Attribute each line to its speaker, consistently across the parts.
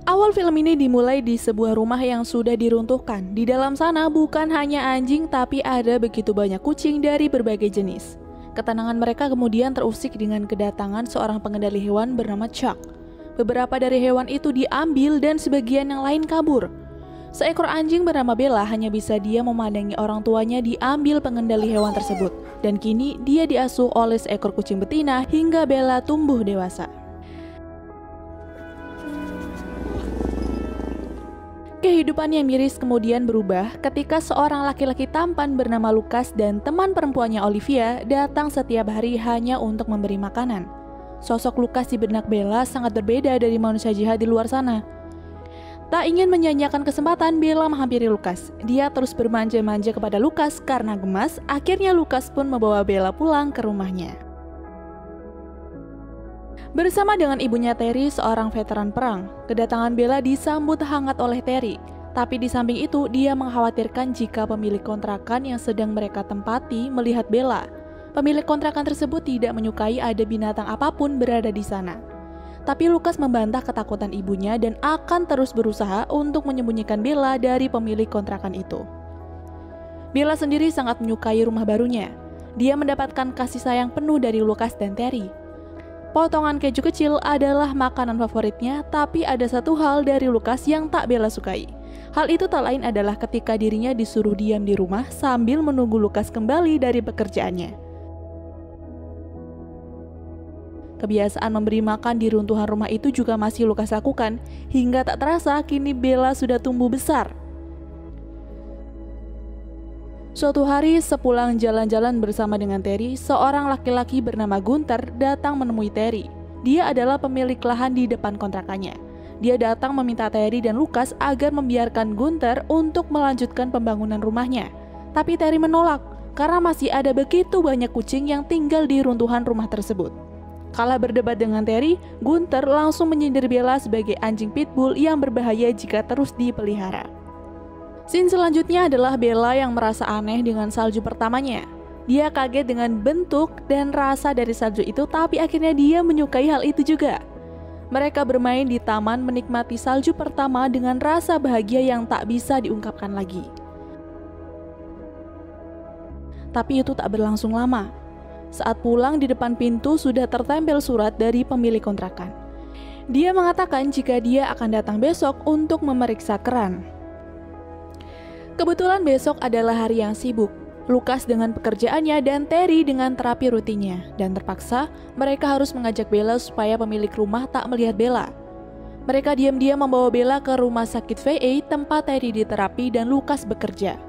Speaker 1: Awal film ini dimulai di sebuah rumah yang sudah diruntuhkan. Di dalam sana bukan hanya anjing, tapi ada begitu banyak kucing dari berbagai jenis. Ketenangan mereka kemudian terusik dengan kedatangan seorang pengendali hewan bernama Chuck. Beberapa dari hewan itu diambil dan sebagian yang lain kabur. Seekor anjing bernama Bella hanya bisa dia memandangi orang tuanya diambil pengendali hewan tersebut. Dan kini dia diasuh oleh seekor kucing betina hingga Bella tumbuh dewasa. Kehidupan yang miris kemudian berubah ketika seorang laki-laki tampan bernama Lucas dan teman perempuannya Olivia datang setiap hari hanya untuk memberi makanan. Sosok Lucas di benak Bella sangat berbeda dari manusia jahat di luar sana. Tak ingin menyanyiakan kesempatan, Bella menghampiri Lucas. Dia terus bermanja-manja kepada Lucas karena gemas. Akhirnya Lucas pun membawa Bella pulang ke rumahnya. Bersama dengan ibunya Terry, seorang veteran perang, kedatangan Bella disambut hangat oleh Terry. Tapi di samping itu, dia mengkhawatirkan jika pemilik kontrakan yang sedang mereka tempati melihat Bella. Pemilik kontrakan tersebut tidak menyukai ada binatang apapun berada di sana. Tapi Lucas membantah ketakutan ibunya dan akan terus berusaha untuk menyembunyikan Bella dari pemilik kontrakan itu. Bella sendiri sangat menyukai rumah barunya. Dia mendapatkan kasih sayang penuh dari Lucas dan Terry. Potongan keju kecil adalah makanan favoritnya, tapi ada satu hal dari Lucas yang tak Bella sukai. Hal itu tak lain adalah ketika dirinya disuruh diam di rumah sambil menunggu Lucas kembali dari pekerjaannya. Kebiasaan memberi makan di runtuhan rumah itu juga masih Lucas lakukan, hingga tak terasa kini Bella sudah tumbuh besar. Suatu hari, sepulang jalan-jalan bersama dengan Terry, seorang laki-laki bernama Gunther datang menemui Terry. Dia adalah pemilik lahan di depan kontrakannya. Dia datang meminta Terry dan Lucas agar membiarkan Gunther untuk melanjutkan pembangunan rumahnya. Tapi Terry menolak, karena masih ada begitu banyak kucing yang tinggal di runtuhan rumah tersebut. Kala berdebat dengan Terry, Gunther langsung menyindir Bella sebagai anjing pitbull yang berbahaya jika terus dipelihara. Scene selanjutnya adalah Bella yang merasa aneh dengan salju pertamanya. Dia kaget dengan bentuk dan rasa dari salju itu, tapi akhirnya dia menyukai hal itu juga. Mereka bermain di taman menikmati salju pertama dengan rasa bahagia yang tak bisa diungkapkan lagi. Tapi itu tak berlangsung lama. Saat pulang di depan pintu sudah tertempel surat dari pemilik kontrakan. Dia mengatakan jika dia akan datang besok untuk memeriksa keran. Kebetulan besok adalah hari yang sibuk. Lucas dengan pekerjaannya dan Terry dengan terapi rutinnya. Dan terpaksa mereka harus mengajak Bella supaya pemilik rumah tak melihat Bella. Mereka diam-diam membawa Bella ke rumah sakit VA tempat Terry diterapi dan Lucas bekerja.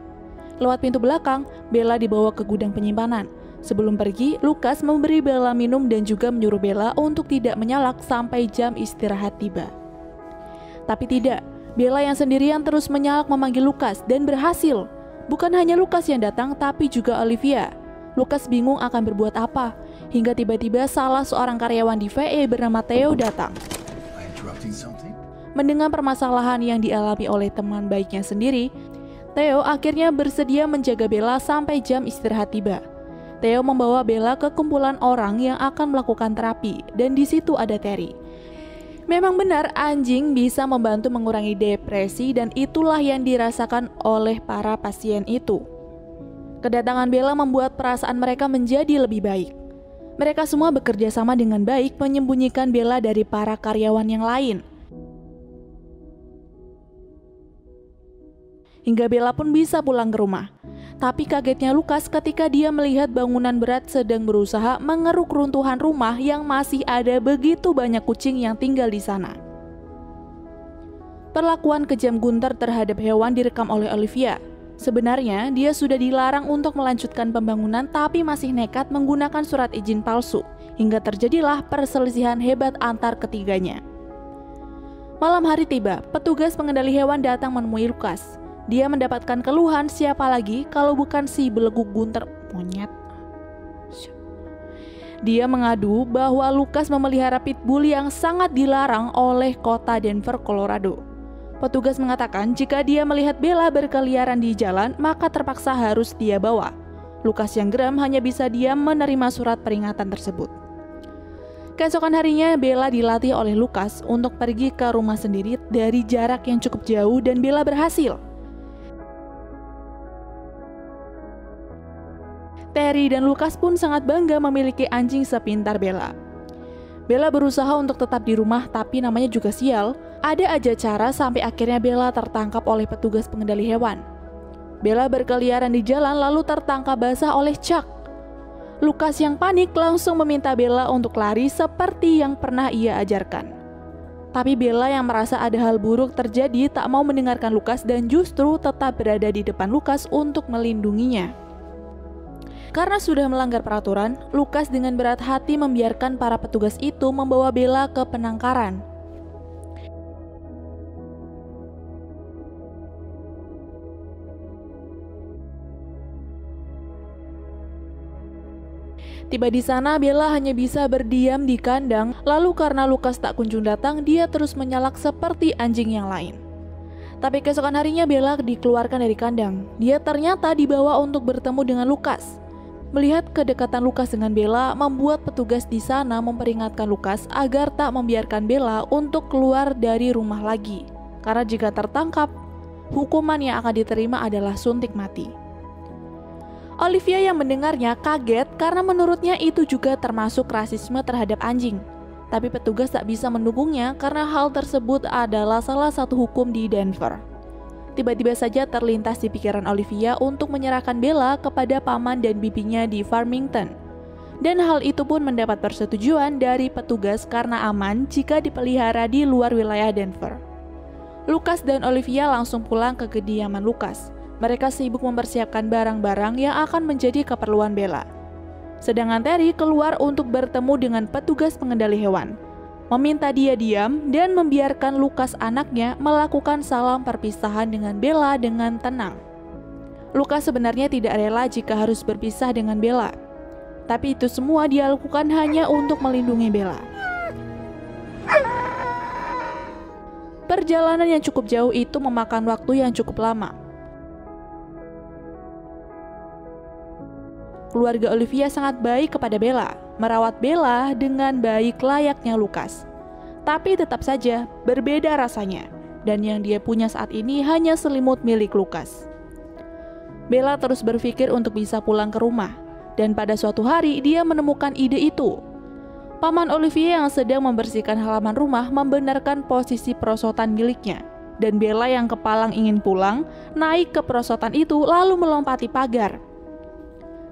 Speaker 1: Lewat pintu belakang, Bella dibawa ke gudang penyimpanan. Sebelum pergi, Lucas memberi Bella minum dan juga menyuruh Bella untuk tidak menyalak sampai jam istirahat tiba. Tapi tidak, Bella yang sendirian terus menyalak memanggil Lucas dan berhasil. Bukan hanya Lucas yang datang, tapi juga Olivia. Lucas bingung akan berbuat apa, hingga tiba-tiba salah seorang karyawan di VA bernama Theo datang. Mendengar permasalahan yang dialami oleh teman baiknya sendiri, Theo akhirnya bersedia menjaga Bella sampai jam istirahat tiba. Theo membawa Bella ke kumpulan orang yang akan melakukan terapi, dan di situ ada Terry. Memang benar anjing bisa membantu mengurangi depresi dan itulah yang dirasakan oleh para pasien itu. Kedatangan Bella membuat perasaan mereka menjadi lebih baik. Mereka semua bekerja sama dengan baik menyembunyikan Bella dari para karyawan yang lain. Hingga Bella pun bisa pulang ke rumah. Tapi kagetnya Lucas ketika dia melihat bangunan berat sedang berusaha mengeruk runtuhan rumah yang masih ada begitu banyak kucing yang tinggal di sana. Perlakuan kejam Gunther terhadap hewan direkam oleh Olivia. Sebenarnya dia sudah dilarang untuk melanjutkan pembangunan tapi masih nekat menggunakan surat izin palsu. Hingga terjadilah perselisihan hebat antar ketiganya. Malam hari tiba, petugas pengendali hewan datang menemui Lucas. Dia mendapatkan keluhan siapa lagi kalau bukan si belegu Gunther monyet. Dia mengadu bahwa Lucas memelihara pitbull yang sangat dilarang oleh kota Denver, Colorado. Petugas mengatakan jika dia melihat Bella berkeliaran di jalan, maka terpaksa harus dia bawa. Lucas yang geram hanya bisa diam menerima surat peringatan tersebut. Keesokan harinya, Bella dilatih oleh Lucas untuk pergi ke rumah sendiri dari jarak yang cukup jauh dan Bella berhasil. Terry dan Lucas pun sangat bangga memiliki anjing sepintar Bella. Bella berusaha untuk tetap di rumah, tapi namanya juga sial. Ada aja cara sampai akhirnya Bella tertangkap oleh petugas pengendali hewan. Bella berkeliaran di jalan lalu tertangkap basah oleh Chuck. Lucas yang panik langsung meminta Bella untuk lari seperti yang pernah ia ajarkan. Tapi Bella yang merasa ada hal buruk terjadi tak mau mendengarkan Lucas dan justru tetap berada di depan Lucas untuk melindunginya. Karena sudah melanggar peraturan, Lucas dengan berat hati membiarkan para petugas itu membawa Bella ke penangkaran. Tiba di sana, Bella hanya bisa berdiam di kandang, lalu karena Lucas tak kunjung datang, dia terus menyalak seperti anjing yang lain. Tapi keesokan harinya Bella dikeluarkan dari kandang. Dia ternyata dibawa untuk bertemu dengan Lucas. Melihat kedekatan Lucas dengan Bella membuat petugas di sana memperingatkan Lucas agar tak membiarkan Bella untuk keluar dari rumah lagi. Karena jika tertangkap, hukuman yang akan diterima adalah suntik mati. Olivia yang mendengarnya kaget karena menurutnya itu juga termasuk rasisme terhadap anjing. Tapi petugas tak bisa mendukungnya karena hal tersebut adalah salah satu hukum di Denver. Tiba-tiba saja terlintas di pikiran Olivia untuk menyerahkan Bella kepada paman dan bibinya di Farmington. Dan hal itu pun mendapat persetujuan dari petugas karena aman jika dipelihara di luar wilayah Denver. Lucas dan Olivia langsung pulang ke kediaman Lucas. Mereka sibuk mempersiapkan barang-barang yang akan menjadi keperluan Bella. Sedangkan Terry keluar untuk bertemu dengan petugas pengendali hewan, meminta dia diam dan membiarkan Lucas anaknya melakukan salam perpisahan dengan Bella dengan tenang. Lucas sebenarnya tidak rela jika harus berpisah dengan Bella, tapi itu semua dia lakukan hanya untuk melindungi Bella. Perjalanan yang cukup jauh itu memakan waktu yang cukup lama. Keluarga Olivia sangat baik kepada Bella, merawat Bella dengan baik layaknya Lucas. Tapi tetap saja berbeda rasanya, dan yang dia punya saat ini hanya selimut milik Lucas. Bella terus berpikir untuk bisa pulang ke rumah, dan pada suatu hari dia menemukan ide itu. Paman Olivia yang sedang membersihkan halaman rumah membenarkan posisi perosotan miliknya, dan Bella yang kepalang ingin pulang, naik ke perosotan itu lalu melompati pagar.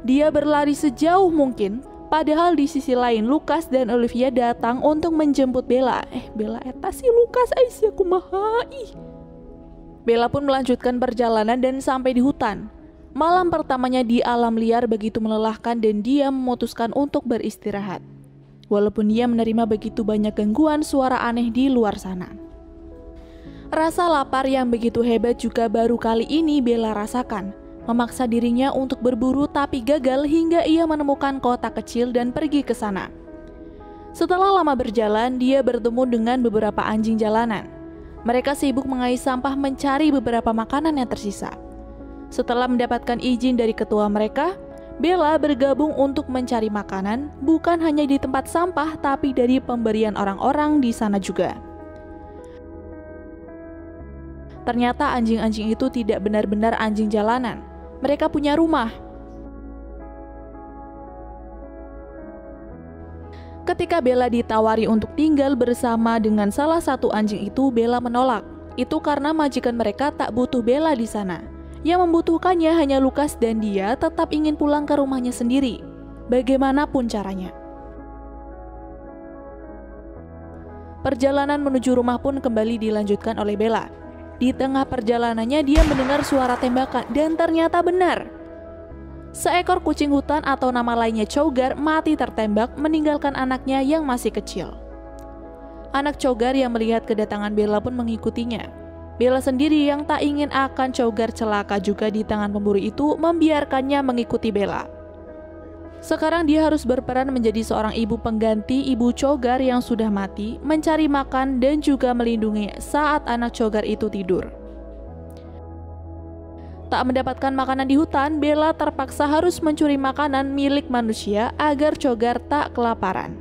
Speaker 1: Dia berlari sejauh mungkin, padahal di sisi lain Lucas dan Olivia datang untuk menjemput Bella. Bella eta si Lucas aisyah kumaha ih. Bella pun melanjutkan perjalanan dan sampai di hutan. Malam pertamanya di alam liar begitu melelahkan dan dia memutuskan untuk beristirahat. Walaupun dia menerima begitu banyak gangguan suara aneh di luar sana. Rasa lapar yang begitu hebat juga baru kali ini Bella rasakan. Memaksa dirinya untuk berburu tapi gagal hingga ia menemukan kota kecil dan pergi ke sana. Setelah lama berjalan, dia bertemu dengan beberapa anjing jalanan. Mereka sibuk mengais sampah mencari beberapa makanan yang tersisa. Setelah mendapatkan izin dari ketua mereka, Bella bergabung untuk mencari makanan bukan hanya di tempat sampah tapi dari pemberian orang-orang di sana juga. Ternyata anjing-anjing itu tidak benar-benar anjing jalanan. Mereka punya rumah. Ketika Bella ditawari untuk tinggal bersama dengan salah satu anjing itu, Bella menolak. Itu karena majikan mereka tak butuh Bella di sana. Yang membutuhkannya hanya Lucas dan dia tetap ingin pulang ke rumahnya sendiri, bagaimanapun caranya. Perjalanan menuju rumah pun kembali dilanjutkan oleh Bella. Di tengah perjalanannya dia mendengar suara tembakan dan ternyata benar. Seekor kucing hutan atau nama lainnya Cougar mati tertembak meninggalkan anaknya yang masih kecil. Anak Cougar yang melihat kedatangan Bella pun mengikutinya. Bella sendiri yang tak ingin akan Cougar celaka juga di tangan pemburu itu membiarkannya mengikuti Bella. Sekarang dia harus berperan menjadi seorang ibu pengganti ibu Cougar yang sudah mati, mencari makan dan juga melindungi saat anak Cougar itu tidur. Tak mendapatkan makanan di hutan, Bella terpaksa harus mencuri makanan milik manusia agar Cougar tak kelaparan.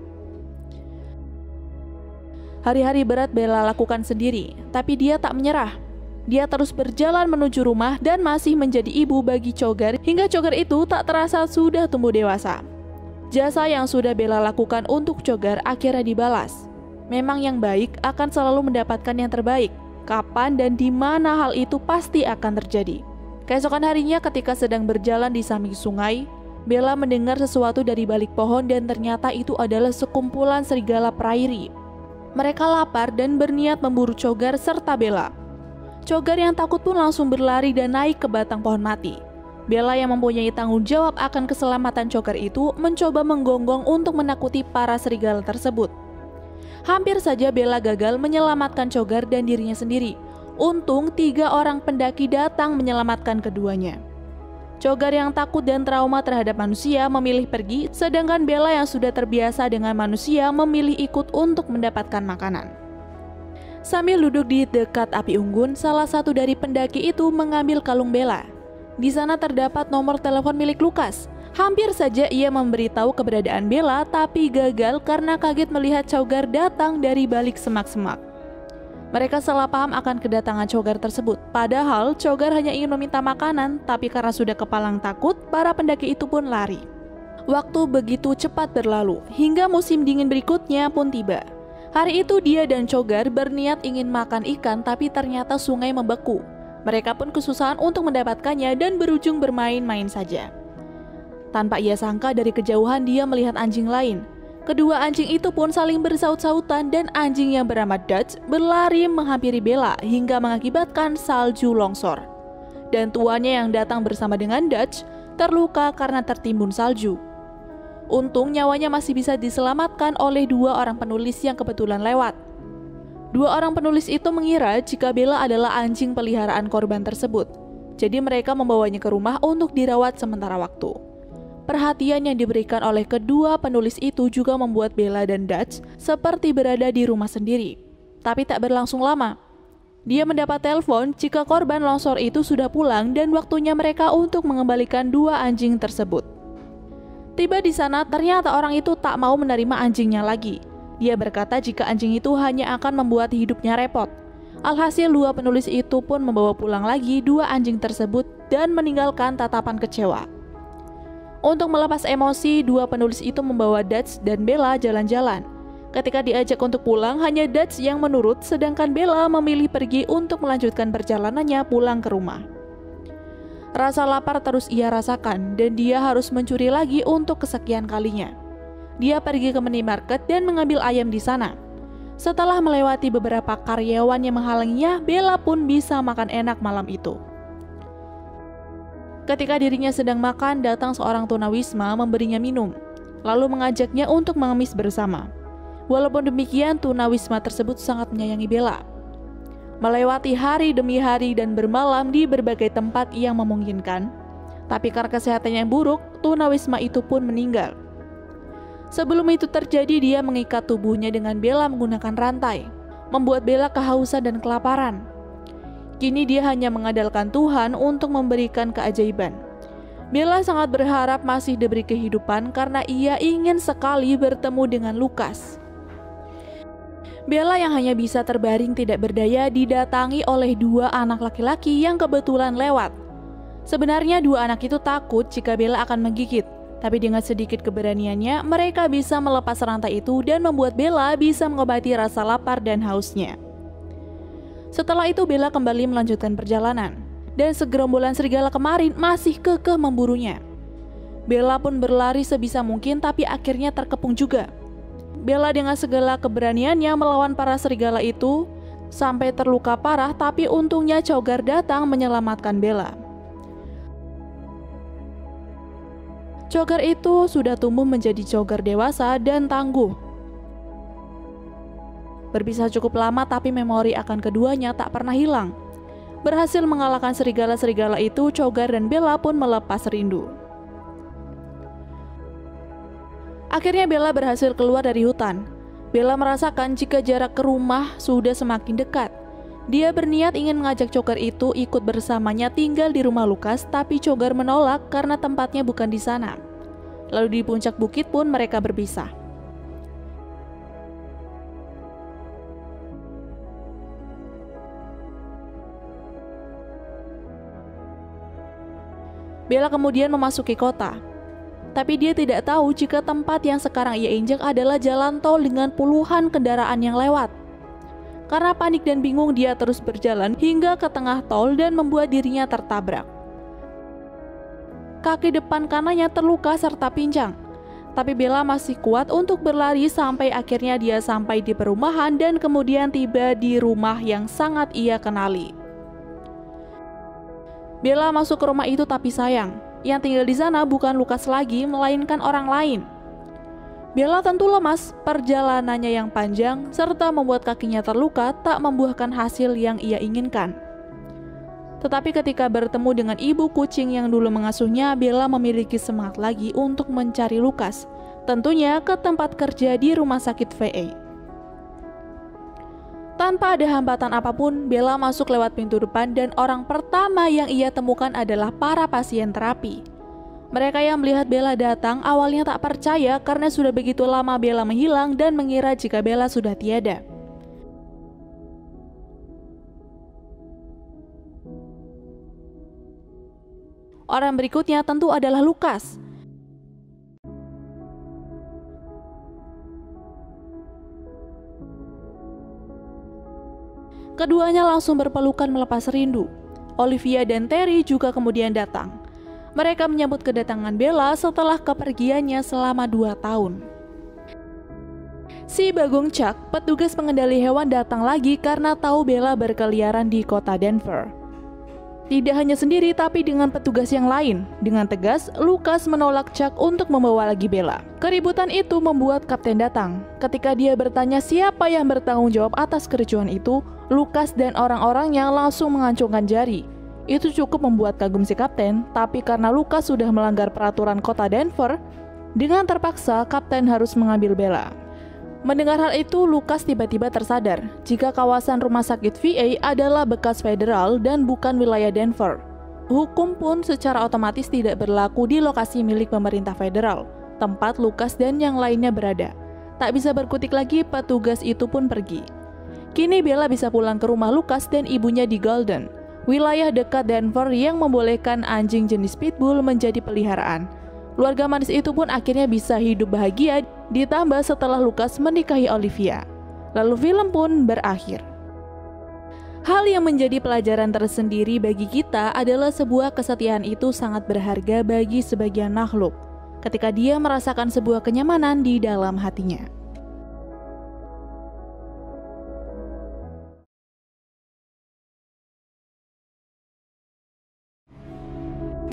Speaker 1: Hari-hari berat Bella lakukan sendiri, tapi dia tak menyerah. Dia terus berjalan menuju rumah dan masih menjadi ibu bagi Chogar hingga Chogar itu tak terasa sudah tumbuh dewasa. Jasa yang sudah Bella lakukan untuk Chogar akhirnya dibalas. Memang yang baik akan selalu mendapatkan yang terbaik. Kapan dan di mana hal itu pasti akan terjadi. Keesokan harinya ketika sedang berjalan di samping sungai, Bella mendengar sesuatu dari balik pohon dan ternyata itu adalah sekumpulan serigala prairie. Mereka lapar dan berniat memburu Chogar serta Bella. Chogar yang takut pun langsung berlari dan naik ke batang pohon mati. Bella yang mempunyai tanggung jawab akan keselamatan Chogar itu mencoba menggonggong untuk menakuti para serigala tersebut. Hampir saja Bella gagal menyelamatkan Chogar dan dirinya sendiri. Untung 3 orang pendaki datang menyelamatkan keduanya. Chogar yang takut dan trauma terhadap manusia memilih pergi, sedangkan Bella yang sudah terbiasa dengan manusia memilih ikut untuk mendapatkan makanan. Sambil duduk di dekat api unggun, salah satu dari pendaki itu mengambil kalung Bella. Di sana terdapat nomor telepon milik Lukas. Hampir saja ia memberitahu keberadaan Bella, tapi gagal karena kaget melihat Chogar datang dari balik semak-semak. Mereka salah paham akan kedatangan Chogar tersebut. Padahal Chogar hanya ingin meminta makanan, tapi karena sudah kepalang takut, para pendaki itu pun lari. Waktu begitu cepat berlalu, hingga musim dingin berikutnya pun tiba. Hari itu dia dan Chogar berniat ingin makan ikan, tapi ternyata sungai membeku. Mereka pun kesusahan untuk mendapatkannya dan berujung bermain-main saja. Tanpa ia sangka dari kejauhan dia melihat anjing lain. Kedua anjing itu pun saling bersaut-sautan dan anjing yang bernama Dutch berlari menghampiri Bella hingga mengakibatkan salju longsor. Dan tuannya yang datang bersama dengan Dutch terluka karena tertimbun salju. Untung nyawanya masih bisa diselamatkan oleh 2 orang penulis yang kebetulan lewat. 2 orang penulis itu mengira jika Bella adalah anjing peliharaan korban tersebut. Jadi mereka membawanya ke rumah untuk dirawat sementara waktu. Perhatian yang diberikan oleh kedua penulis itu juga membuat Bella dan Dutch seperti berada di rumah sendiri. Tapi tak berlangsung lama. Dia mendapat telepon jika korban longsor itu sudah pulang dan waktunya mereka untuk mengembalikan 2 anjing tersebut. Tiba di sana ternyata orang itu tak mau menerima anjingnya lagi. Dia berkata jika anjing itu hanya akan membuat hidupnya repot. Alhasil 2 penulis itu pun membawa pulang lagi 2 anjing tersebut dan meninggalkan tatapan kecewa. Untuk melepas emosi, 2 penulis itu membawa Dutch dan Bella jalan-jalan. Ketika diajak untuk pulang, hanya Dutch yang menurut, sedangkan Bella memilih pergi untuk melanjutkan perjalanannya pulang ke rumah. Rasa lapar terus ia rasakan, dan dia harus mencuri lagi untuk kesekian kalinya. Dia pergi ke minimarket dan mengambil ayam di sana. Setelah melewati beberapa karyawan yang menghalanginya, Bella pun bisa makan enak malam itu. Ketika dirinya sedang makan, datang seorang tunawisma memberinya minum, lalu mengajaknya untuk mengemis bersama. Walaupun demikian, tunawisma tersebut sangat menyayangi Bella. Melewati hari demi hari dan bermalam di berbagai tempat yang memungkinkan, tapi karena kesehatannya yang buruk, tunawisma itu pun meninggal. Sebelum itu terjadi, dia mengikat tubuhnya dengan Bella menggunakan rantai, membuat Bella kehausan dan kelaparan. Kini dia hanya mengandalkan Tuhan untuk memberikan keajaiban. Bella sangat berharap masih diberi kehidupan karena ia ingin sekali bertemu dengan Lukas. Bella yang hanya bisa terbaring tidak berdaya didatangi oleh 2 anak laki-laki yang kebetulan lewat. Sebenarnya 2 anak itu takut jika Bella akan menggigit, tapi dengan sedikit keberaniannya mereka bisa melepas rantai itu dan membuat Bella bisa mengobati rasa lapar dan hausnya. Setelah itu Bella kembali melanjutkan perjalanan, dan segerombolan serigala kemarin masih kekeh memburunya. Bella pun berlari sebisa mungkin tapi akhirnya terkepung juga. Bella dengan segala keberaniannya melawan para serigala itu sampai terluka parah, tapi untungnya Chogar datang menyelamatkan Bella. Chogar itu sudah tumbuh menjadi Chogar dewasa dan tangguh. Berpisah cukup lama tapi memori akan keduanya tak pernah hilang. Berhasil mengalahkan serigala-serigala itu, Chogar dan Bella pun melepas rindu. Akhirnya Bella berhasil keluar dari hutan. Bella merasakan jika jarak ke rumah sudah semakin dekat. Dia berniat ingin mengajak Chogar itu ikut bersamanya tinggal di rumah Lukas, tapi Chogar menolak karena tempatnya bukan di sana. Lalu di puncak bukit pun mereka berpisah. Bella kemudian memasuki kota. Tapi dia tidak tahu jika tempat yang sekarang ia injak adalah jalan tol dengan puluhan kendaraan yang lewat. Karena panik dan bingung, dia terus berjalan hingga ke tengah tol dan membuat dirinya tertabrak. Kaki depan kanannya terluka serta pincang. Tapi Bella masih kuat untuk berlari sampai akhirnya dia sampai di perumahan dan kemudian tiba di rumah yang sangat ia kenali. Bella masuk ke rumah itu tapi sayang, yang tinggal di sana bukan Lukas lagi, melainkan orang lain. Bella tentu lemas, perjalanannya yang panjang, serta membuat kakinya terluka tak membuahkan hasil yang ia inginkan. Tetapi ketika bertemu dengan ibu kucing yang dulu mengasuhnya, Bella memiliki semangat lagi untuk mencari Lukas, tentunya ke tempat kerja di rumah sakit VA. Tanpa ada hambatan apapun, Bella masuk lewat pintu depan dan orang pertama yang ia temukan adalah para pasien terapi. Mereka yang melihat Bella datang awalnya tak percaya karena sudah begitu lama Bella menghilang dan mengira jika Bella sudah tiada. Orang berikutnya tentu adalah Lukas. Keduanya langsung berpelukan melepas rindu. Olivia dan Terry juga kemudian datang. Mereka menyambut kedatangan Bella setelah kepergiannya selama 2 tahun. Si Bagong Chuck, petugas pengendali hewan, datang lagi karena tahu Bella berkeliaran di kota Denver. Tidak hanya sendiri tapi dengan petugas yang lain. Dengan tegas, Lukas menolak Chuck untuk membawa lagi Bella. Keributan itu membuat Kapten datang. Ketika dia bertanya siapa yang bertanggung jawab atas kericuhan itu, Lukas dan orang-orangnya langsung mengacungkan jari. Itu cukup membuat kagum si Kapten, tapi karena Lukas sudah melanggar peraturan kota Denver, dengan terpaksa Kapten harus mengambil Bella. Mendengar hal itu, Lukas tiba-tiba tersadar jika kawasan rumah sakit VA adalah bekas federal dan bukan wilayah Denver. Hukum pun secara otomatis tidak berlaku di lokasi milik pemerintah federal, tempat Lukas dan yang lainnya berada. Tak bisa berkutik lagi, petugas itu pun pergi. Kini Bella bisa pulang ke rumah Lukas dan ibunya di Golden, wilayah dekat Denver yang membolehkan anjing jenis pitbull menjadi peliharaan. Keluarga manis itu pun akhirnya bisa hidup bahagia, ditambah setelah Lukas menikahi Olivia. Lalu film pun berakhir. Hal yang menjadi pelajaran tersendiri bagi kita adalah sebuah kesetiaan itu sangat berharga bagi sebagian makhluk, ketika dia merasakan sebuah kenyamanan di dalam hatinya.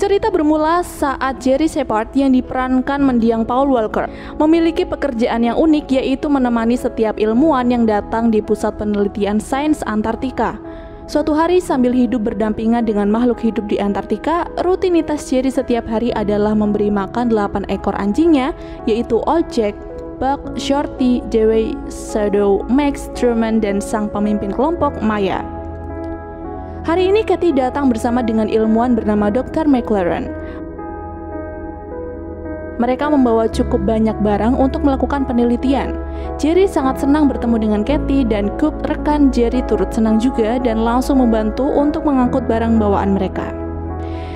Speaker 1: Cerita bermula saat Jerry Shepard yang diperankan mendiang Paul Walker memiliki pekerjaan yang unik, yaitu menemani setiap ilmuwan yang datang di pusat penelitian sains Antartika. Suatu hari sambil hidup berdampingan dengan makhluk hidup di Antartika, rutinitas Jerry setiap hari adalah memberi makan 8 ekor anjingnya, yaitu Old Jack, Buck, Shorty, Dewey, Shadow, Max, Truman, dan sang pemimpin kelompok, Maya. Hari ini Katie datang bersama dengan ilmuwan bernama Dr. McLaren. Mereka membawa cukup banyak barang untuk melakukan penelitian. Jerry sangat senang bertemu dengan Katie dan Coop, rekan Jerry, turut senang juga dan langsung membantu untuk mengangkut barang bawaan mereka.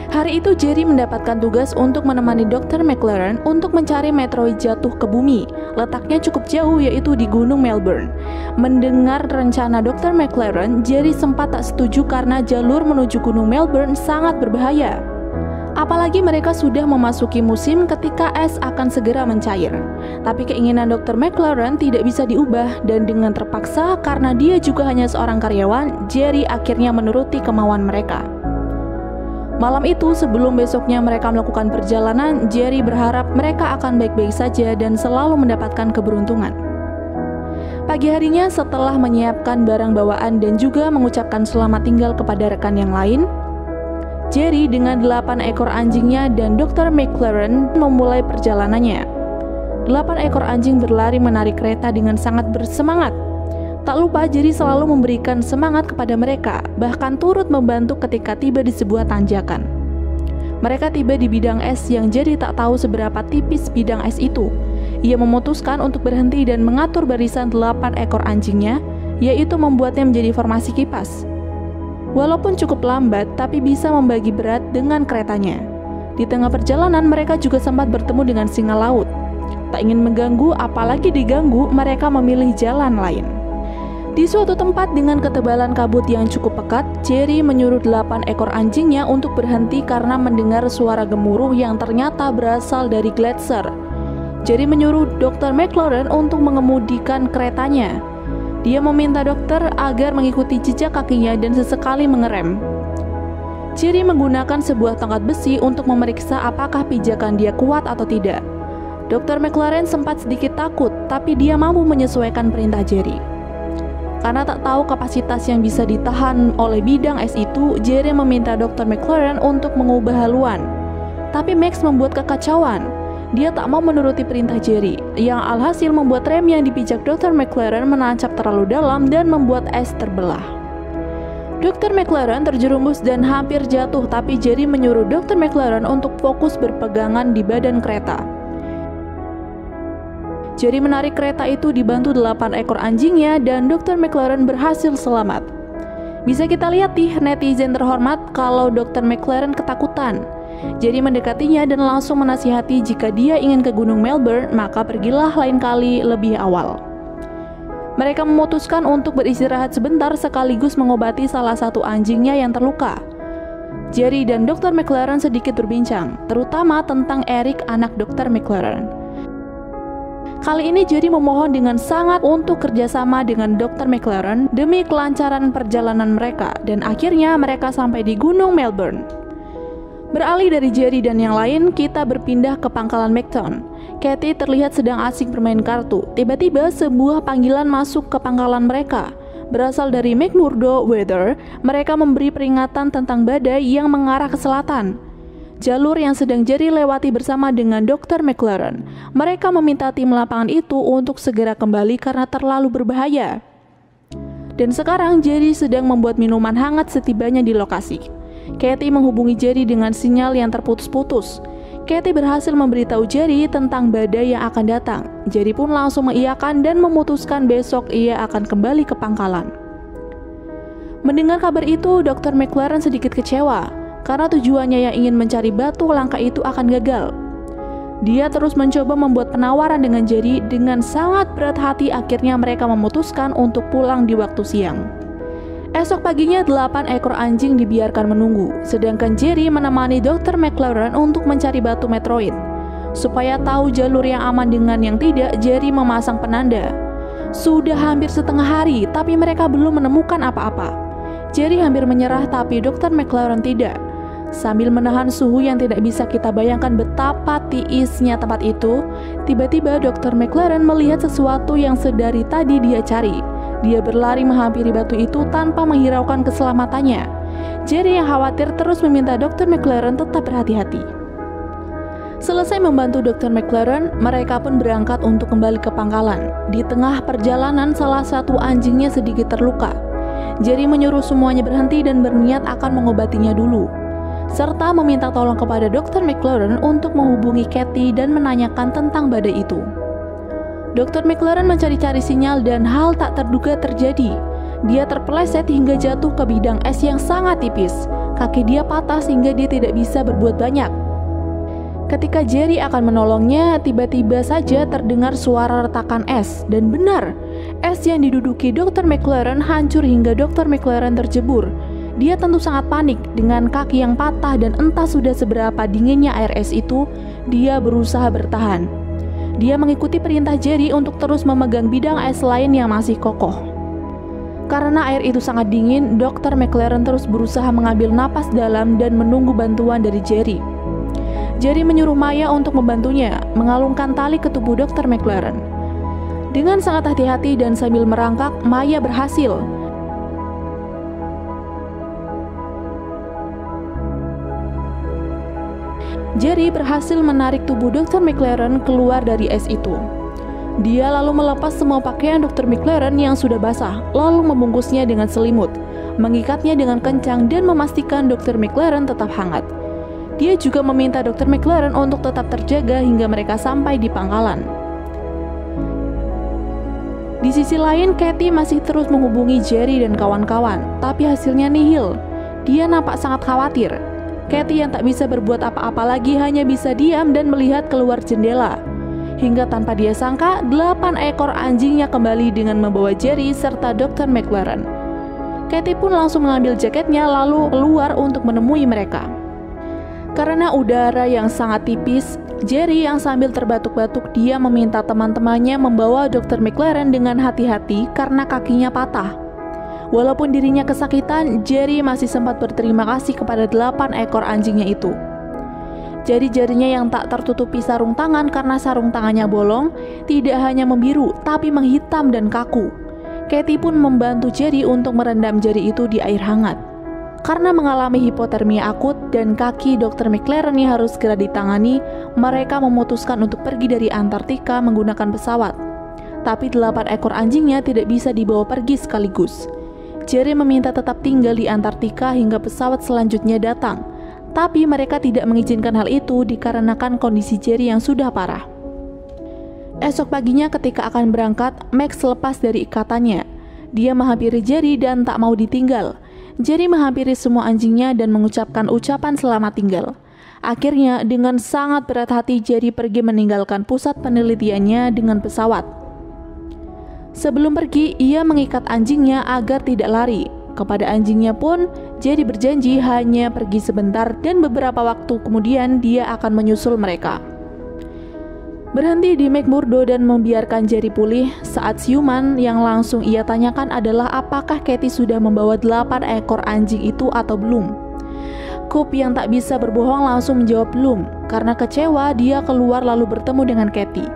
Speaker 1: Hari itu Jerry mendapatkan tugas untuk menemani Dr. McLaren untuk mencari meteoroid jatuh ke bumi. Letaknya cukup jauh, yaitu di Gunung Melbourne. Mendengar rencana Dr. McLaren, Jerry sempat tak setuju karena jalur menuju Gunung Melbourne sangat berbahaya. Apalagi mereka sudah memasuki musim ketika es akan segera mencair. Tapi keinginan Dr. McLaren tidak bisa diubah dan dengan terpaksa karena dia juga hanya seorang karyawan, Jerry akhirnya menuruti kemauan mereka. Malam itu sebelum besoknya mereka melakukan perjalanan, Jerry berharap mereka akan baik-baik saja dan selalu mendapatkan keberuntungan. Pagi harinya setelah menyiapkan barang bawaan dan juga mengucapkan selamat tinggal kepada rekan yang lain, Jerry dengan 8 ekor anjingnya dan Dr. McLaren memulai perjalanannya. 8 ekor anjing berlari menarik kereta dengan sangat bersemangat. Tak lupa Jerry selalu memberikan semangat kepada mereka, bahkan turut membantu ketika tiba di sebuah tanjakan. Mereka tiba di bidang es yang Jerry tak tahu seberapa tipis bidang es itu. Ia memutuskan untuk berhenti dan mengatur barisan 8 ekor anjingnya, yaitu membuatnya menjadi formasi kipas. Walaupun cukup lambat, tapi bisa membagi berat dengan keretanya. Di tengah perjalanan, mereka juga sempat bertemu dengan singa laut. Tak ingin mengganggu, apalagi diganggu, mereka memilih jalan lain. Di suatu tempat dengan ketebalan kabut yang cukup pekat, Jerry menyuruh 8 ekor anjingnya untuk berhenti karena mendengar suara gemuruh yang ternyata berasal dari gletser. Jerry menyuruh Dr. McLaren untuk mengemudikan keretanya. Dia meminta dokter agar mengikuti jejak kakinya dan sesekali mengerem. Jerry menggunakan sebuah tongkat besi untuk memeriksa apakah pijakan dia kuat atau tidak. Dr. McLaren sempat sedikit takut, tapi dia mampu menyesuaikan perintah Jerry. Karena tak tahu kapasitas yang bisa ditahan oleh bidang es itu, Jerry meminta Dr. McLaren untuk mengubah haluan. Tapi Max membuat kekacauan. Dia tak mau menuruti perintah Jerry, yang alhasil membuat rem yang dipijak Dr. McLaren menancap terlalu dalam dan membuat es terbelah. Dr. McLaren terjerumus dan hampir jatuh, tapi Jerry menyuruh Dr. McLaren untuk fokus berpegangan di badan kereta. Jerry menarik kereta itu dibantu 8 ekor anjingnya dan Dr. McLaren berhasil selamat. Bisa kita lihat nih netizen terhormat kalau Dr. McLaren ketakutan. Jerry mendekatinya dan langsung menasihati jika dia ingin ke Gunung Melbourne, maka pergilah lain kali lebih awal. Mereka memutuskan untuk beristirahat sebentar sekaligus mengobati salah satu anjingnya yang terluka. Jerry dan Dr. McLaren sedikit berbincang, terutama tentang Eric, anak Dr. McLaren. Kali ini Jerry memohon dengan sangat untuk kerjasama dengan Dr. McLaren demi kelancaran perjalanan mereka, dan akhirnya mereka sampai di Gunung Melbourne. Beralih dari Jerry dan yang lain, kita berpindah ke pangkalan Macton. Katie terlihat sedang asik bermain kartu. Tiba-tiba sebuah panggilan masuk ke pangkalan mereka. Berasal dari McMurdo Weather, mereka memberi peringatan tentang badai yang mengarah ke selatan. Jalur yang sedang Jerry lewati bersama dengan Dr. McLaren. Mereka meminta tim lapangan itu untuk segera kembali karena terlalu berbahaya. Dan sekarang Jerry sedang membuat minuman hangat setibanya di lokasi. Katie menghubungi Jerry dengan sinyal yang terputus-putus. Katie berhasil memberitahu Jerry tentang badai yang akan datang. Jerry pun langsung mengiyakan dan memutuskan besok ia akan kembali ke pangkalan. Mendengar kabar itu, Dr. McLaren sedikit kecewa karena tujuannya yang ingin mencari batu langka itu akan gagal. Dia terus mencoba membuat penawaran dengan Jerry. Dengan sangat berat hati, akhirnya mereka memutuskan untuk pulang di waktu siang. Esok paginya 8 ekor anjing dibiarkan menunggu, sedangkan Jerry menemani Dr. McLaren untuk mencari batu meteorit. Supaya tahu jalur yang aman dengan yang tidak, Jerry memasang penanda. Sudah hampir setengah hari, tapi mereka belum menemukan apa-apa. Jerry hampir menyerah, tapi Dr. McLaren tidak. Sambil menahan suhu yang tidak bisa kita bayangkan betapa tiisnya tempat itu, tiba-tiba Dr. McLaren melihat sesuatu yang sedari tadi dia cari. Dia berlari menghampiri batu itu tanpa menghiraukan keselamatannya. Jerry yang khawatir terus meminta Dr. McLaren tetap berhati-hati. Selesai membantu Dr. McLaren, mereka pun berangkat untuk kembali ke pangkalan. Di tengah perjalanan, salah satu anjingnya sedikit terluka. Jerry menyuruh semuanya berhenti dan berniat akan mengobatinya dulu, serta meminta tolong kepada Dr. McLaren untuk menghubungi Katie dan menanyakan tentang badai itu. Dr. McLaren mencari-cari sinyal dan hal tak terduga terjadi. Dia terpeleset hingga jatuh ke bidang es yang sangat tipis. Kaki dia patah sehingga dia tidak bisa berbuat banyak. Ketika Jerry akan menolongnya, tiba-tiba saja terdengar suara retakan es. Dan benar, es yang diduduki Dr. McLaren hancur hingga Dr. McLaren terjebur. Dia tentu sangat panik dengan kaki yang patah dan entah sudah seberapa dinginnya air es itu, dia berusaha bertahan. Dia mengikuti perintah Jerry untuk terus memegang bidang es lain yang masih kokoh. Karena air itu sangat dingin, Dr. McLaren terus berusaha mengambil napas dalam dan menunggu bantuan dari Jerry. Jerry menyuruh Maya untuk membantunya, mengalungkan tali ke tubuh Dr. McLaren. Dengan sangat hati-hati dan sambil merangkak, Maya berhasil. Jerry berhasil menarik tubuh Dr. McLaren keluar dari es itu. Dia lalu melepas semua pakaian Dr. McLaren yang sudah basah, lalu membungkusnya dengan selimut, mengikatnya dengan kencang dan memastikan Dr. McLaren tetap hangat. Dia juga meminta Dr. McLaren untuk tetap terjaga hingga mereka sampai di pangkalan. Di sisi lain, Katie masih terus menghubungi Jerry dan kawan-kawan, tapi hasilnya nihil. Dia nampak sangat khawatir. Katie yang tak bisa berbuat apa-apa lagi hanya bisa diam dan melihat keluar jendela. Hingga tanpa dia sangka, 8 ekor anjingnya kembali dengan membawa Jerry serta Dr. McLaren. Katie pun langsung mengambil jaketnya lalu keluar untuk menemui mereka. Karena udara yang sangat tipis, Jerry yang sambil terbatuk-batuk dia meminta teman-temannya membawa Dr. McLaren dengan hati-hati karena kakinya patah. Walaupun dirinya kesakitan, Jerry masih sempat berterima kasih kepada 8 ekor anjingnya itu. Jari-jarinya yang tak tertutupi sarung tangan karena sarung tangannya bolong, tidak hanya membiru tapi menghitam dan kaku. Katie pun membantu Jerry untuk merendam jari itu di air hangat. Karena mengalami hipotermia akut dan kaki Dr. McLaren yang harus segera ditangani, mereka memutuskan untuk pergi dari Antartika menggunakan pesawat. Tapi 8 ekor anjingnya tidak bisa dibawa pergi sekaligus. Jerry meminta tetap tinggal di Antartika hingga pesawat selanjutnya datang. Tapi mereka tidak mengizinkan hal itu dikarenakan kondisi Jerry yang sudah parah. Esok paginya ketika akan berangkat, Max lepas dari ikatannya. Dia menghampiri Jerry dan tak mau ditinggal. Jerry menghampiri semua anjingnya dan mengucapkan ucapan selamat tinggal. Akhirnya, dengan sangat berat hati Jerry pergi meninggalkan pusat penelitiannya dengan pesawat. Sebelum pergi, ia mengikat anjingnya agar tidak lari. Kepada anjingnya pun, Jerry berjanji hanya pergi sebentar dan beberapa waktu kemudian dia akan menyusul mereka. Berhenti di McMurdo dan membiarkan Jerry pulih, saat siuman yang langsung ia tanyakan adalah apakah Katie sudah membawa 8 ekor anjing itu atau belum. Coop yang tak bisa berbohong langsung menjawab belum, karena kecewa dia keluar lalu bertemu dengan Katie.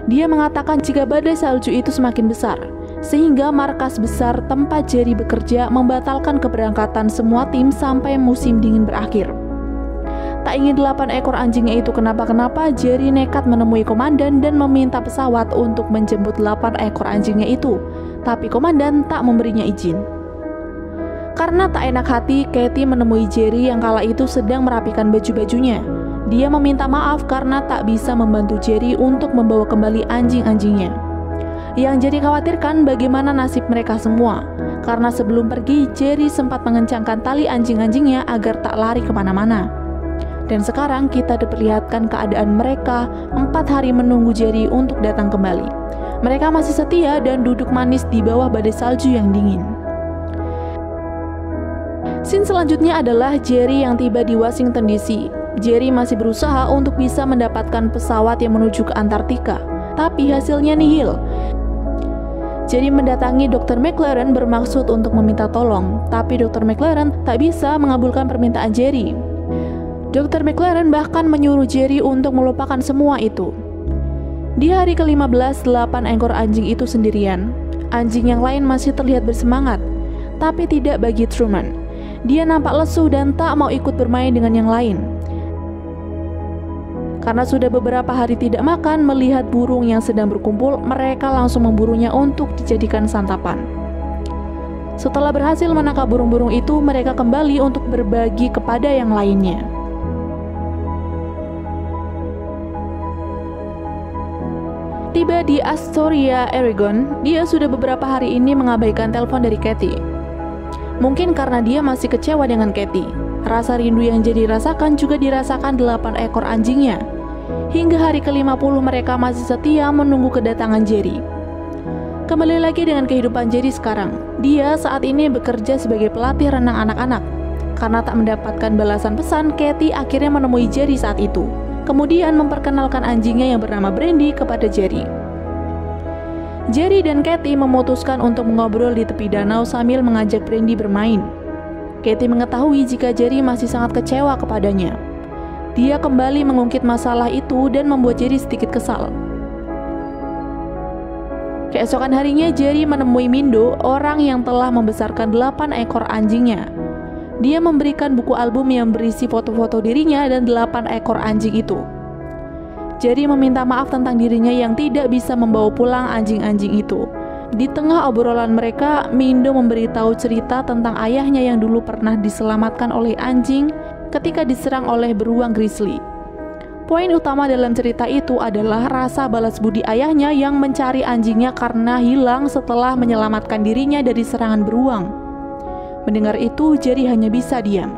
Speaker 1: Dia mengatakan jika badai salju itu semakin besar, sehingga markas besar tempat Jerry bekerja membatalkan keberangkatan semua tim sampai musim dingin berakhir. Tak ingin 8 ekor anjingnya itu kenapa-kenapa, Jerry nekat menemui komandan dan meminta pesawat untuk menjemput 8 ekor anjingnya itu, tapi komandan tak memberinya izin. Karena tak enak hati, Katie menemui Jerry yang kala itu sedang merapikan baju-bajunya. Dia meminta maaf karena tak bisa membantu Jerry untuk membawa kembali anjing-anjingnya. Yang Jerry khawatirkan bagaimana nasib mereka semua, karena sebelum pergi Jerry sempat mengencangkan tali anjing-anjingnya agar tak lari kemana-mana. Dan sekarang kita diperlihatkan keadaan mereka 4 hari menunggu Jerry untuk datang kembali. Mereka masih setia dan duduk manis di bawah badai salju yang dingin. Scene selanjutnya adalah Jerry yang tiba di Washington DC. Jerry masih berusaha untuk bisa mendapatkan pesawat yang menuju ke Antartika, tapi hasilnya nihil. Jerry mendatangi Dr. McLaren bermaksud untuk meminta tolong, tapi Dr. McLaren tak bisa mengabulkan permintaan Jerry. Dr. McLaren bahkan menyuruh Jerry untuk melupakan semua itu. Di hari ke-15, 8 ekor anjing itu sendirian. Anjing yang lain masih terlihat bersemangat, tapi tidak bagi Truman. Dia nampak lesu dan tak mau ikut bermain dengan yang lain. Karena sudah beberapa hari tidak makan, melihat burung yang sedang berkumpul, mereka langsung memburunya untuk dijadikan santapan. Setelah berhasil menangkap burung-burung itu, mereka kembali untuk berbagi kepada yang lainnya. Tiba di Astoria, Oregon, dia sudah beberapa hari ini mengabaikan telepon dari Katie. Mungkin karena dia masih kecewa dengan Katie. Rasa rindu yang Jerry rasakan juga dirasakan 8 ekor anjingnya. Hingga hari ke-50 mereka masih setia menunggu kedatangan Jerry. Kembali lagi dengan kehidupan Jerry sekarang. Dia saat ini bekerja sebagai pelatih renang anak-anak. Karena tak mendapatkan balasan pesan, Katie akhirnya menemui Jerry saat itu. Kemudian memperkenalkan anjingnya yang bernama Brandy kepada Jerry. Jerry dan Katie memutuskan untuk mengobrol di tepi danau sambil mengajak Brandy bermain. Katie mengetahui jika Jerry masih sangat kecewa kepadanya. Dia kembali mengungkit masalah itu dan membuat Jerry sedikit kesal. Keesokan harinya Jerry menemui Mindo, orang yang telah membesarkan 8 ekor anjingnya. Dia memberikan buku album yang berisi foto-foto dirinya dan 8 ekor anjing itu. Jerry meminta maaf tentang dirinya yang tidak bisa membawa pulang anjing-anjing itu. Di tengah obrolan mereka, Mindo memberitahu cerita tentang ayahnya yang dulu pernah diselamatkan oleh anjing ketika diserang oleh beruang grizzly. Poin utama dalam cerita itu adalah rasa balas budi ayahnya yang mencari anjingnya karena hilang setelah menyelamatkan dirinya dari serangan beruang. Mendengar itu, Jerry hanya bisa diam.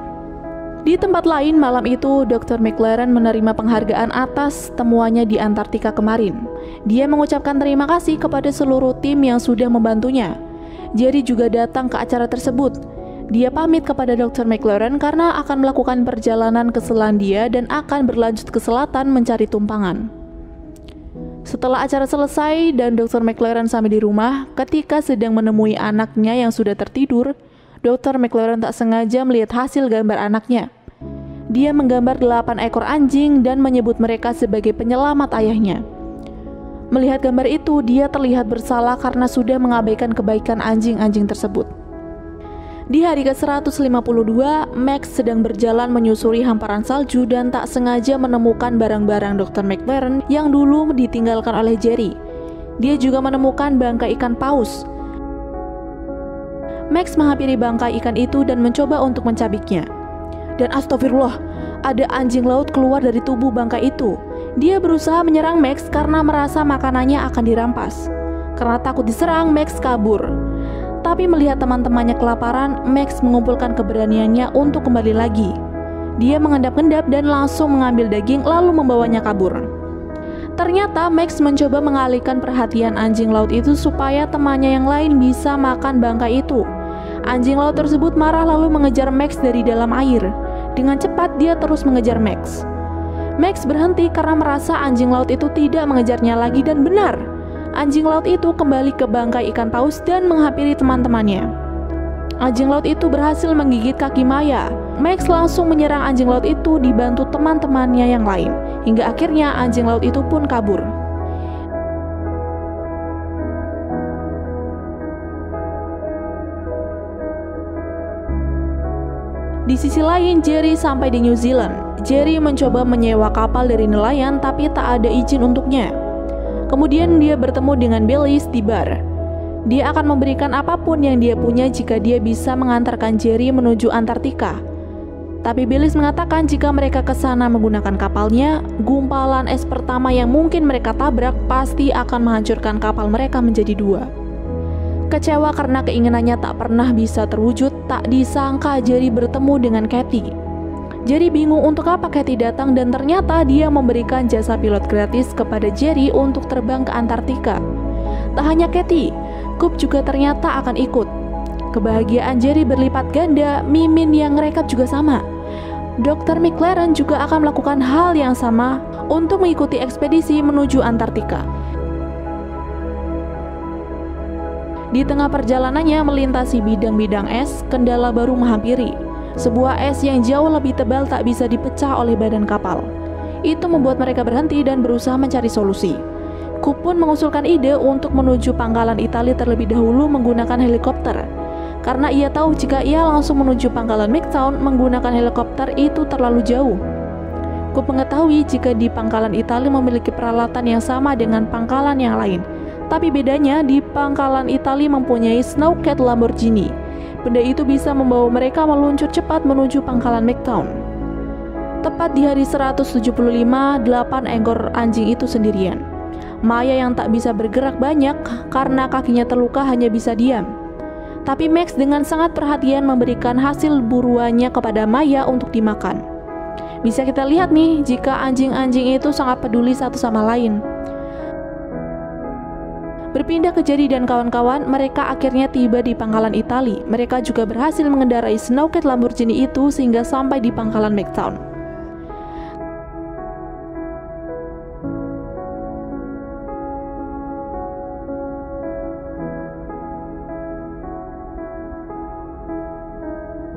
Speaker 1: Di tempat lain malam itu, Dr. McLaren menerima penghargaan atas temuannya di Antartika kemarin. Dia mengucapkan terima kasih kepada seluruh tim yang sudah membantunya. Jerry juga datang ke acara tersebut. Dia pamit kepada Dr. McLaren karena akan melakukan perjalanan ke Selandia dan akan berlanjut ke selatan mencari tumpangan. Setelah acara selesai dan Dr. McLaren sampai di rumah, ketika sedang menemui anaknya yang sudah tertidur, Dr. McLaren tak sengaja melihat hasil gambar anaknya. Dia menggambar 8 ekor anjing dan menyebut mereka sebagai penyelamat ayahnya. Melihat gambar itu, dia terlihat bersalah karena sudah mengabaikan kebaikan anjing-anjing tersebut. Di hari ke-152, Max sedang berjalan menyusuri hamparan salju dan tak sengaja menemukan barang-barang Dr. McLaren yang dulu ditinggalkan oleh Jerry. Dia juga menemukan bangkai ikan paus. Max menghampiri bangkai ikan itu dan mencoba untuk mencabiknya. Dan astagfirullah, ada anjing laut keluar dari tubuh bangkai itu. Dia berusaha menyerang Max karena merasa makanannya akan dirampas. Karena takut diserang, Max kabur. Tapi melihat teman-temannya kelaparan, Max mengumpulkan keberaniannya untuk kembali lagi. Dia mengendap-endap dan langsung mengambil daging lalu membawanya kabur. Ternyata Max mencoba mengalihkan perhatian anjing laut itu supaya temannya yang lain bisa makan bangkai itu. Anjing laut tersebut marah lalu mengejar Max dari dalam air. Dengan cepat dia terus mengejar Max. Max berhenti karena merasa anjing laut itu tidak mengejarnya lagi dan benar. Anjing laut itu kembali ke bangkai ikan paus dan menghampiri teman-temannya. Anjing laut itu berhasil menggigit kaki Maya. Max langsung menyerang anjing laut itu dibantu teman-temannya yang lain. Hingga akhirnya anjing laut itu pun kabur. Di sisi lain, Jerry sampai di New Zealand. Jerry mencoba menyewa kapal dari nelayan tapi tak ada izin untuknya. Kemudian dia bertemu dengan Bellis di bar. Dia akan memberikan apapun yang dia punya jika dia bisa mengantarkan Jerry menuju Antartika. Tapi Bellis mengatakan jika mereka ke sana menggunakan kapalnya, gumpalan es pertama yang mungkin mereka tabrak pasti akan menghancurkan kapal mereka menjadi 2. Kecewa karena keinginannya tak pernah bisa terwujud, tak disangka Jerry bertemu dengan Katie. Jerry bingung untuk apa Katie datang dan ternyata dia memberikan jasa pilot gratis kepada Jerry untuk terbang ke Antartika. Tak hanya Katie, Coop juga ternyata akan ikut. Kebahagiaan Jerry berlipat ganda, Mimin yang ngerekap juga sama. Dr. McLaren juga akan melakukan hal yang sama untuk mengikuti ekspedisi menuju Antartika. Di tengah perjalanannya melintasi bidang-bidang es, kendala baru menghampiri. Sebuah es yang jauh lebih tebal tak bisa dipecah oleh badan kapal. Itu membuat mereka berhenti dan berusaha mencari solusi. Coop pun mengusulkan ide untuk menuju pangkalan Italia terlebih dahulu menggunakan helikopter. Karena ia tahu jika ia langsung menuju pangkalan Midtown menggunakan helikopter itu terlalu jauh. Coop mengetahui jika di pangkalan Italia memiliki peralatan yang sama dengan pangkalan yang lain. Tapi bedanya di pangkalan Italia mempunyai Snowcat Lamborghini. Benda itu bisa membawa mereka meluncur cepat menuju pangkalan Midtown. Tepat di hari 175, 8 ekor anjing itu sendirian. Maya yang tak bisa bergerak banyak karena kakinya terluka hanya bisa diam. Tapi Max dengan sangat perhatian memberikan hasil buruannya kepada Maya untuk dimakan. Bisa kita lihat nih jika anjing-anjing itu sangat peduli satu sama lain. Berpindah ke Jerry dan kawan-kawan, mereka akhirnya tiba di pangkalan Italia. Mereka juga berhasil mengendarai Snowcat Lamborghini itu sehingga sampai di pangkalan Midtown.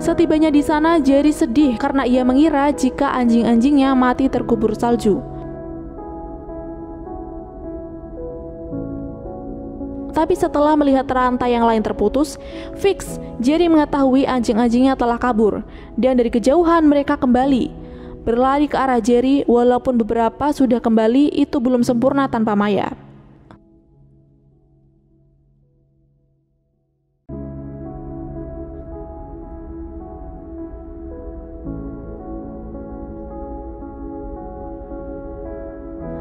Speaker 1: Setibanya di sana, Jerry sedih karena ia mengira jika anjing-anjingnya mati terkubur salju. Tapi setelah melihat rantai yang lain terputus, fix Jerry mengetahui anjing-anjingnya telah kabur. Dan dari kejauhan mereka kembali berlari ke arah Jerry. Walaupun beberapa sudah kembali, itu belum sempurna tanpa Maya.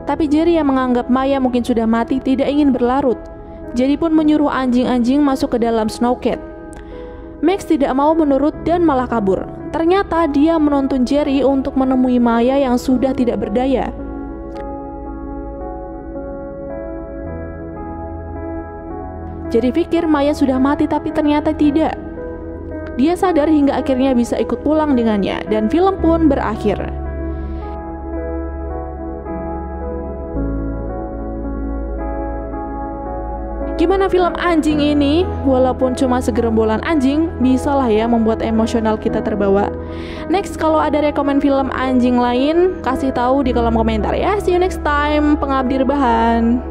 Speaker 1: Tapi Jerry yang menganggap Maya mungkin sudah mati tidak ingin berlarut. Jerry pun menyuruh anjing-anjing masuk ke dalam Snowcat. Max tidak mau menurut dan malah kabur. Ternyata dia menuntun Jerry untuk menemui Maya yang sudah tidak berdaya. Jerry pikir Maya sudah mati, tapi ternyata tidak. Dia sadar hingga akhirnya bisa ikut pulang dengannya, dan film pun berakhir. Gimana film anjing ini? Walaupun cuma segerombolan anjing, bisalah ya membuat emosional kita terbawa. Next, kalau ada rekomen film anjing lain, kasih tahu di kolom komentar ya. See you next time, Pengabdi Rebahan.